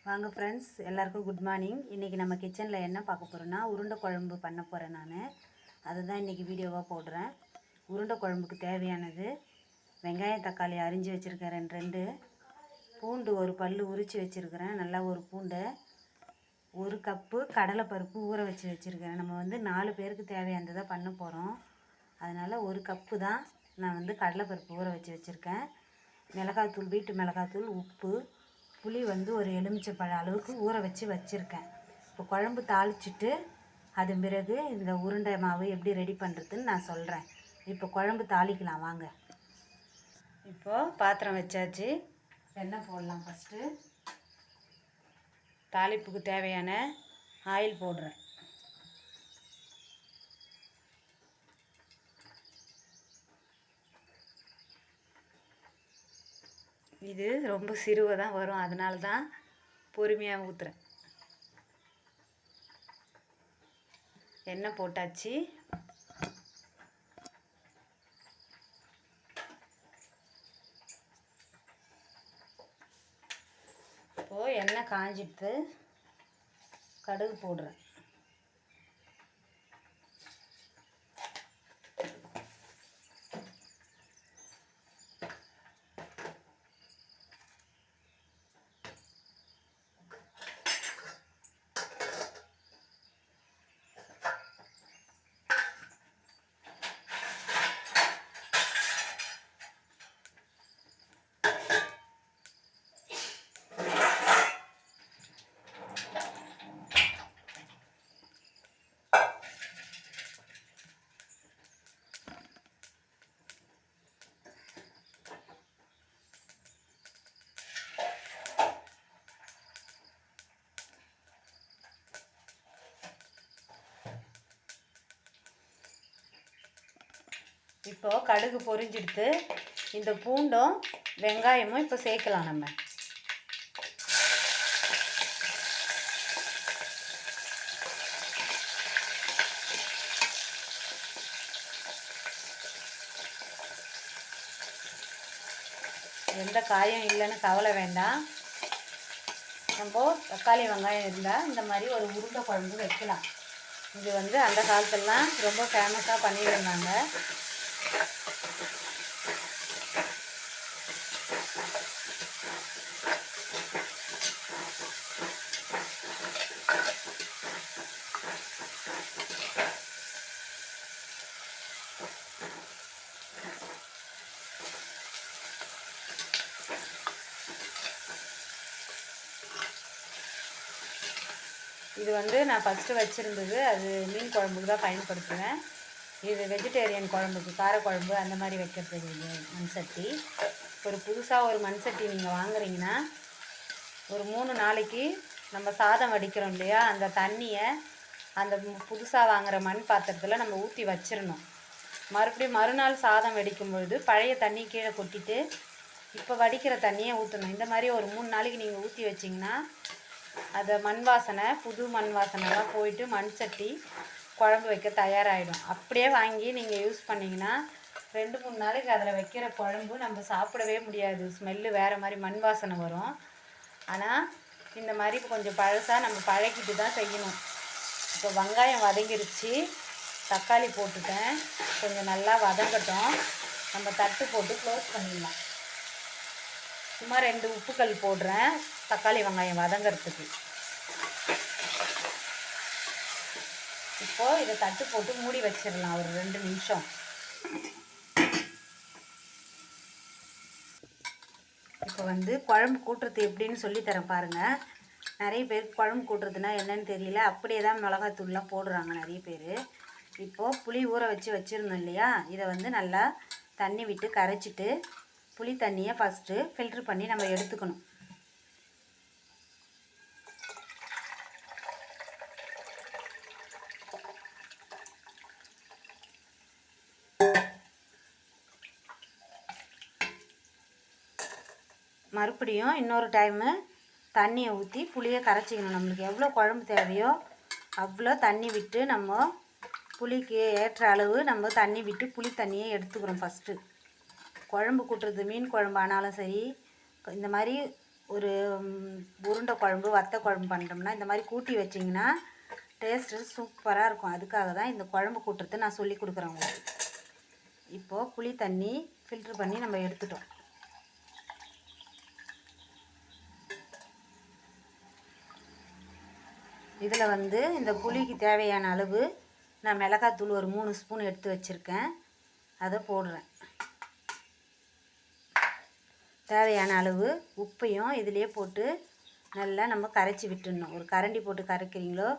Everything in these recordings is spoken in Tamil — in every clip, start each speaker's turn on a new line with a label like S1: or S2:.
S1: வாங்க ஃப்ரெண்ட்ஸ், எல்லாருக்கும் குட் மார்னிங். இன்றைக்கி நம்ம கிச்சனில் என்ன பார்க்க போகிறோன்னா உருண்டை குழம்பு பண்ண போகிறேன். நான் அதுதான் இன்றைக்கி வீடியோவாக போடுறேன். உருண்டை குழம்புக்கு தேவையானது வெங்காயம் தக்காளி அரிஞ்சு வச்சுருக்கேன், ரெண்டு பூண்டு ஒரு பல் உரித்து வச்சுருக்கிறேன், நல்லா ஒரு பூண்டை, ஒரு கப்பு கடலைப்பருப்பு ஊற வச்சுருக்கேன். நம்ம 4 பேருக்கு தேவையானதை பண்ண போகிறோம். அதனால் ஒரு கப்பு தான் நான் கடலைப்பருப்பு ஊற வச்சுருக்கேன். மிளகாத்தூள், வீட்டு மிளகாத்தூள், உப்பு, புளி ஒரு எலுமிச்சைப்பழம் அளவுக்கு ஊற வச்சுருக்கேன். இப்போ குழம்பு தாளிச்சிட்டு அது பிறகு இந்த உருண்டை மாவு எப்படி ரெடி பண்ணுறதுன்னு நான் சொல்கிறேன். இப்போ குழம்பு தாளிக்கலாம் வாங்க. இப்போது பாத்திரம் வச்சாச்சு, எண்ணெய் போடலாம். ஃபஸ்ட்டு தாளிப்புக்கு தேவையான ஆயில் போடுறேன். இது ரொம்ப சிறுவை தான் வரும், அதனால தான் பொறுமையாக ஊற்றுறேன். எண்ணெய் போட்டாச்சு. இப்போது எண்ணெய் காஞ்சிட்டு கடுகு போடுறேன். இப்போது கடுகு பொரிஞ்சிடுத்து. இந்த பூண்டும் வெங்காயமும் இப்போ சேர்க்கலாம். நம்ம எந்த காயம் இல்லைன்னு கவலை வேண்டாம். நம்ம தக்காளி வெங்காயம் இருந்தால் இந்த மாதிரி ஒரு உருண்டை குழம்பு வைக்கலாம். இது அந்த காலத்துலலாம் ரொம்ப ஃபேமஸாக பண்ணிட்டு இருந்தாங்க. இது நான் ஃபஸ்ட்டு வச்சுருந்தது, அது மீன் குழம்புக்கு தான் பயன்படுத்துவேன். இது வெஜிடேரியன் குழம்புக்கு, காரக்குழம்பு அந்த மாதிரி வைக்கிறதுக்கு மண் சட்டி. ஒரு புதுசாக ஒரு மண் சட்டி நீங்கள் வாங்குறீங்கன்னா ஒரு 3 நாளைக்கு நம்ம சாதம் வடிக்கிறோம் இல்லையா, அந்த தண்ணியை அந்த புதுசாக வாங்குகிற மண் பாத்திரத்தில் நம்ம ஊற்றி வச்சிடணும். மறுபடியும் மறுநாள் சாதம் வடிக்கும் பொழுது பழைய தண்ணி கீழே கொட்டிட்டு இப்போ வடிக்கிற தண்ணியை ஊற்றணும். இந்த மாதிரி ஒரு 3 நாளைக்கு நீங்கள் ஊற்றி வச்சிங்கன்னா அது மண் வாசனை, புது மண் வாசனைலாம் போயிட்டு மண் சட்டி குழம்பு வைக்க தயாராகிடும். அப்படியே வாங்கி நீங்கள் யூஸ் பண்ணிங்கன்னா 2-3 நாளைக்கு அதில் வைக்கிற குழம்பு நம்ம சாப்பிடவே முடியாது. ஸ்மெல்லு வேறு மாதிரி மண் வாசனை வரும். ஆனால் இந்த மாதிரி கொஞ்சம் பழசாக நம்ம பழக்கிட்டு தான் செய்யணும். இப்போ வெங்காயம் வதங்கிருச்சு, தக்காளி போட்டுட்டேன், கொஞ்சம் நல்லா வதங்கட்டும். நம்ம தட்டு போட்டு க்ளோஸ் பண்ணிடலாம். சும்மா 2 உப்புக்கல் போடுறேன் தக்காளி வெங்காயம் வதங்கிறதுக்கு. இப்போது இதை தட்டு போட்டு மூடி வச்சிடலாம் ஒரு 2 நிமிஷம். இப்போ குழம்பு கூட்டுறது எப்படின்னு சொல்லித்தரேன் பாருங்கள். நிறைய பேர் குழம்பு கூட்டுறதுனா என்னன்னு தெரியல, அப்படியே தான் மிளகாத்தூள்லாம் போடுறாங்க நிறைய பேர். இப்போது புளி ஊற வச்சுருந்தோம் இல்லையா, இதை நல்லா தண்ணி விட்டு கரைச்சிட்டு புளி தண்ணியை ஃபஸ்ட்டு ஃபில்ட்ரு பண்ணி நம்ம எடுத்துக்கணும். மறுபடியும் இன்னொரு டைமு தண்ணியை ஊற்றி புளியை கரைச்சிக்கணும். நம்மளுக்கு எவ்வளோ குழம்பு தேவையோ அவ்வளோ தண்ணி விட்டு நம்ம புளிக்கு ஏற்ற அளவு நம்ம தண்ணி விட்டு புளி தண்ணியை எடுத்துக்கிறோம். ஃபஸ்ட்டு குழம்பு கூட்டுறது மீன் குழம்பு ஆனாலும் சரி, இந்த மாதிரி ஒரு உருண்டை குழம்பு வத்த குழம்பு பண்ணுறோம்னா இந்த மாதிரி கூட்டி வச்சிங்கன்னா டேஸ்ட்டு சூப்பராக இருக்கும். அதுக்காக தான் இந்த குழம்பு கூட்டுறது நான் சொல்லி கொடுக்குறேன் உங்களுக்கு. இப்போது புளி தண்ணி ஃபில்ட்ரு பண்ணி நம்ம எடுத்துட்டோம். இதில் வந்து இந்த புளிக்கு தேவையான அளவு நான் மிளகாத்தூள் ஒரு 3 ஸ்பூன் எடுத்து வச்சுருக்கேன், அதை போடுறேன். தேவையான அளவு உப்பையும் இதிலே போட்டு நல்லா நம்ம கரைச்சி விட்டுடணும். ஒரு கரண்டி போட்டு கரைக்கிறீங்களோ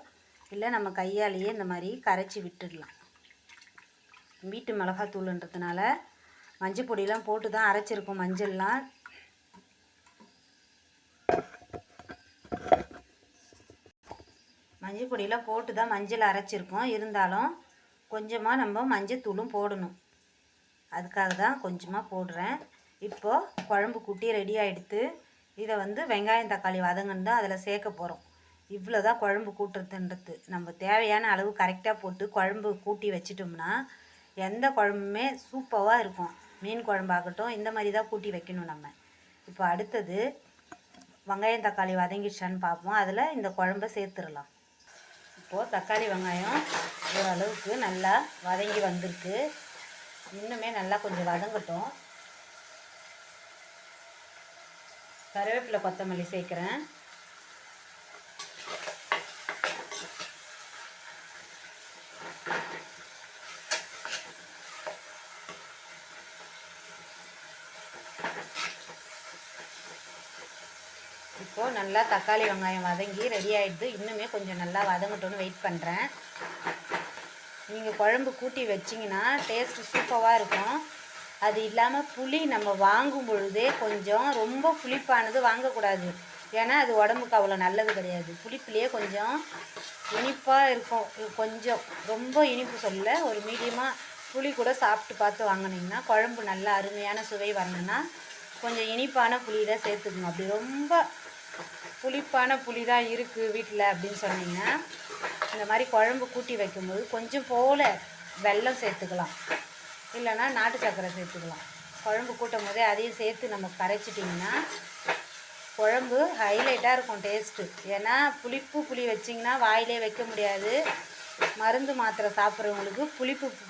S1: இல்லை நம்ம கையாலேயே இந்த மாதிரி கரைச்சி விட்டுடலாம். வீட்டு மிளகாத்தூளுன்றதுனால மஞ்சள் பொடியெலாம் போட்டு தான் அரைச்சிருக்கோம். மஞ்சள்லாம் மஞ்சள் பொடியெலாம் போட்டு தான் மஞ்சள் அரைச்சிருக்கோம். இருந்தாலும் கொஞ்சமாக நம்ம மஞ்சள் தூளும் போடணும். அதுக்காக தான் கொஞ்சமாக போடுறேன். இப்போது குழம்பு கூட்டி ரெடி ஆகிடுத்து. இதை வந்து வெங்காயம் தக்காளி வதங்கன்னு தான் அதில் சேர்க்க போகிறோம். இவ்வளோ தான் குழம்பு கூட்டுறதுன்றது. நம்ம தேவையான அளவு கரெக்டாக போட்டு குழம்பு கூட்டி வச்சிட்டோம்னா எந்த குழம்புமே சூப்பராக இருக்கும். மீன் குழம்பாகட்டும் இந்த மாதிரி தான் கூட்டி வைக்கணும் நம்ம. இப்போ அடுத்தது வெங்காயம் தக்காளி வதங்கிடுச்சான்னு பார்ப்போம். அதில் இந்த குழம்பை சேர்த்துடலாம். இப்போது தக்காளி வெங்காயம் ஓரளவுக்கு நல்லா வதங்கி வந்திருக்கு. இன்னுமே நல்லா கொஞ்சம் வதங்கட்டும். கருவேப்பிலை கொத்தமல்லி சேர்க்குறேன். இப்போது நல்லா தக்காளி வெங்காயம் வதங்கி ரெடி ஆகிடுது. இன்னுமே கொஞ்சம் நல்லா வதங்கட்டும்னு வெயிட் பண்ணுறேன். நீங்கள் குழம்பு கூட்டி வச்சிங்கன்னா டேஸ்ட்டு சூப்பராக இருக்கும். அது இல்லாமல் புளி நம்ம வாங்கும் பொழுதே கொஞ்சம் ரொம்ப புளிப்பானது வாங்கக்கூடாது. ஏன்னா அது உடம்புக்கு அவ்வளோ நல்லது கிடையாது. புளிப்புலேயே கொஞ்சம் இனிப்பாக இருக்கும். கொஞ்சம் ரொம்ப இனிப்பு சொல்ல ஒரு மீடியமாக புளி கூட சாப்பிட்டு பார்த்து வாங்கினீங்கன்னா குழம்பு நல்லா அருமையான சுவை வரணுன்னா கொஞ்சம் இனிப்பான புளியில் சேர்த்துக்கணும். அப்படி ரொம்ப புளிப்பான புளி தான் இருக்குது வீட்டில் அப்படின்னு சொன்னீங்கன்னா இந்த மாதிரி குழம்பு கூட்டி வைக்கும்போது கொஞ்சம் போல் வெல்லம் சேர்த்துக்கலாம், இல்லைன்னா நாட்டு சர்க்கரை சேர்த்துக்கலாம். குழம்பு கூட்டும் போதே அதையும் சேர்த்து நம்ம கரைச்சிட்டிங்கன்னா குழம்பு ஹைலைட்டாக இருக்கும் டேஸ்ட்டு. ஏன்னா புளி வச்சிங்கன்னா வாயிலே வைக்க முடியாது. மருந்து மாத்திரை சாப்பிட்றவங்களுக்கு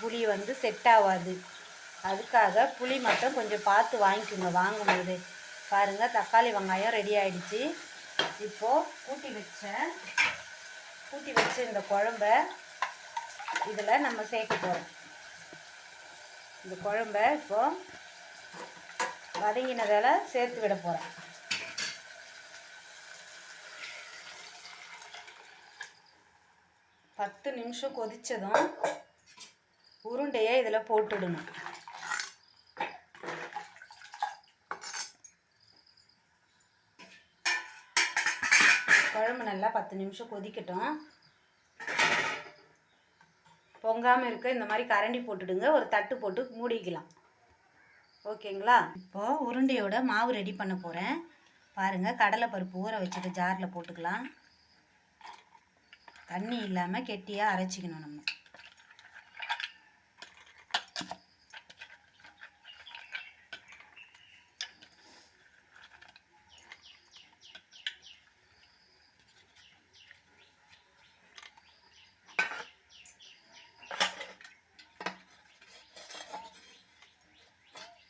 S1: புளி வந்து செட் ஆகாது. அதுக்காக புளி மட்டும் கொஞ்சம் பார்த்து வாங்கிக்கோங்க வாங்கும்போது. பாருங்கள் தக்காளி வெங்காயம் ரெடி ஆகிடுச்சு. இப்போது கூட்டி வச்ச இந்த குழம்ப இதில் நம்ம சேர்க்க போகிறோம். இந்த குழம்ப இப்போது வதங்கினதால் சேர்த்து விட போகிறேன். பத்து நிமிஷம் கொதித்ததும் உருண்டையை இதில் போட்டுடணும். குழம்பு நல்லா 10 நிமிஷம் கொதிக்கட்டும். பொங்காமல் இருக்க இந்த மாதிரி கரண்டி போட்டுடுங்க. ஒரு தட்டு போட்டு மூடிக்கலாம். ஓகேங்களா? இப்போது உருண்டையோட மாவு ரெடி பண்ண போகிறேன். பாருங்கள், கடலைப்பருப்பு ஊற வச்சுட்டு ஜாரில் போட்டுக்கலாம். தண்ணி இல்லாமல் கெட்டியாக அரைச்சிக்கணும் நம்ம.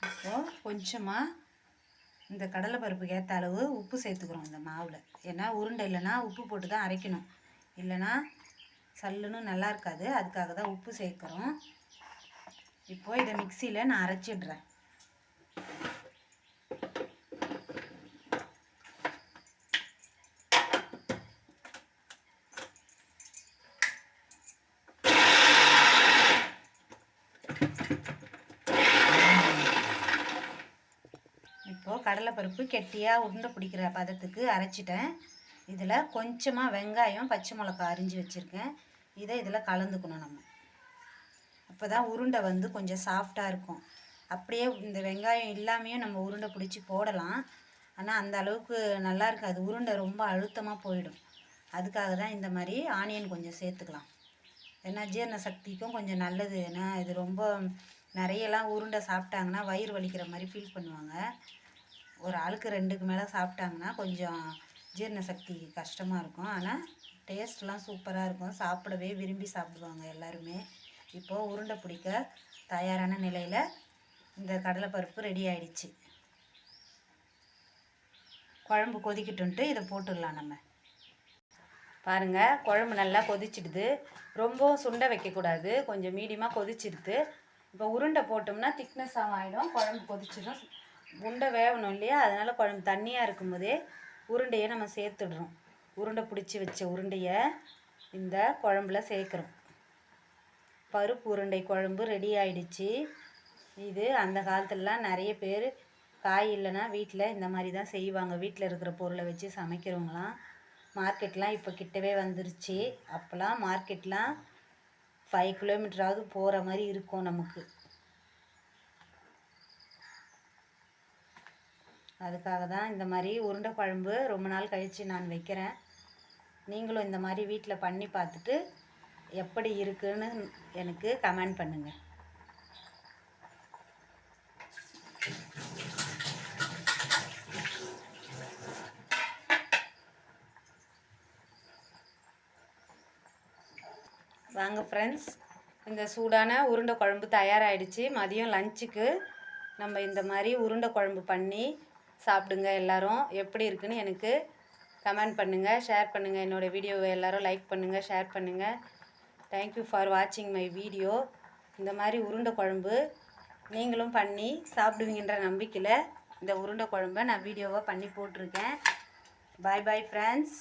S1: இப்போது கொஞ்சமாக இந்த கடலைப்பருப்புக்கு ஏற்ற அளவு உப்பு சேர்த்துக்கிறோம் இந்த மாவில். ஏன்னா உருண்டை இல்லைன்னா உப்பு போட்டு தான் அரைக்கணும், இல்லைன்னா சல்லுன்னு நல்லா இருக்காது. அதுக்காக தான் உப்பு சேர்க்குறோம். இப்போது இதை மிக்சியில் நான் அரைச்சிடுறேன். இப்போது கடலைப்பருப்பு கெட்டியாக உருண்டை பிடிக்கிற பதத்துக்கு அரைச்சிட்டேன். இதில் கொஞ்சமாக வெங்காயம் பச்சை மிளகா அரிஞ்சு வச்சுருக்கேன். இதை இதில் கலந்துக்கணும் நம்ம. அப்போ தான் உருண்டை வந்து கொஞ்சம் சாஃப்டாக இருக்கும். அப்படியே இந்த வெங்காயம் இல்லாமையும் நம்ம உருண்டை பிடிச்சி போடலாம், ஆனால் அந்த அளவுக்கு நல்லா இருக்காது. உருண்டை ரொம்ப அழுத்தமாக போயிடும். அதுக்காக தான் இந்த மாதிரி ஆனியன் கொஞ்சம் சேர்த்துக்கலாம். ஏன்னா ஜீரண சக்திக்கும் கொஞ்சம் நல்லது. ஏன்னா இது ரொம்ப நிறையலாம் உருண்டை சாப்பிட்டாங்கன்னா வயிறு வலிக்கிற மாதிரி ஃபீல் பண்ணுவாங்க. ஒரு ஆளுக்கு 2க்கு மேலே சாப்பிட்டாங்கன்னா கொஞ்சம் ஜீரண சக்தி கஷ்டமாக இருக்கும். ஆனால் டேஸ்ட்லாம் சூப்பராக இருக்கும். சாப்பிடவே விரும்பி சாப்பிடுவாங்க எல்லாருமே. இப்போது உருண்டை பிடிக்க தயாரான நிலையில் இந்த கடலைப்பருப்பு ரெடி ஆயிடுச்சு. குழம்பு கொதிக்கிட்டுன்ட்டு இதை போட்டுடலாம். நம்ம பாருங்கள், குழம்பு நல்லா கொதிச்சிடுது. ரொம்பவும் சுண்டை வைக்கக்கூடாது, கொஞ்சம் மீடியமாக கொதிச்சிடுது. இப்போ உருண்டை போட்டோம்னா திக்னஸாக ஆகிடும், குழம்பு கொதிச்சிடும். உருண்டை வேகணும் இல்லையா, அதனால் குழம்பு தண்ணியாக இருக்கும்போதே உருண்டையை நம்ம சேர்த்துடுறோம். உருண்டை பிடிச்சி வச்ச உருண்டையை இந்த குழம்புல சேர்க்குறோம். பருப்பு உருண்டை குழம்பு ரெடி ஆயிடுச்சு. இது அந்த காலத்துலலாம் நிறைய பேர் காய் இல்லைன்னா வீட்டில் இந்த மாதிரி தான் செய்வாங்க. வீட்டில் இருக்கிற பொருளை வச்சு சமைக்கிறவங்களாம். மார்க்கெட்லாம் இப்போ கிட்டவே வந்துருச்சு. அப்போலாம் மார்க்கெட்லாம் 5 கிலோமீட்டராவது போகிற மாதிரி இருக்கும் நமக்கு. அதுக்காக தான் இந்த மாதிரி உருண்டை குழம்பு ரொம்ப நாள் கழித்து நான் வைக்கிறேன். நீங்களும் இந்த மாதிரி வீட்டில் பண்ணி பார்த்துட்டு எப்படி இருக்குன்னு எனக்கு கமெண்ட் பண்ணுங்கள். வாங்க ஃப்ரெண்ட்ஸ், இந்த சூடான உருண்டை குழம்பு தயாராகிடுச்சு. மதியம் லஞ்சுக்கு நம்ம இந்த மாதிரி உருண்டை குழம்பு பண்ணி சாப்பிடுங்க. எல்லோரும் எப்படி இருக்குன்னு எனக்கு கமெண்ட் பண்ணுங்கள், ஷேர் பண்ணுங்கள். என்னோடய வீடியோவை எல்லோரும் லைக் பண்ணுங்கள், ஷேர் பண்ணுங்கள். தேங்க்யூ ஃபார் வாட்சிங் மை வீடியோ. இந்த மாதிரி உருண்டை குழம்பு நீங்களும் பண்ணி சாப்பிடுவீங்கன்ற நம்பிக்கையில் இந்த உருண்டை குழம்பை நான் வீடியோவாக பண்ணி போட்டிருக்கேன். பாய் பாய் ஃப்ரெண்ட்ஸ்.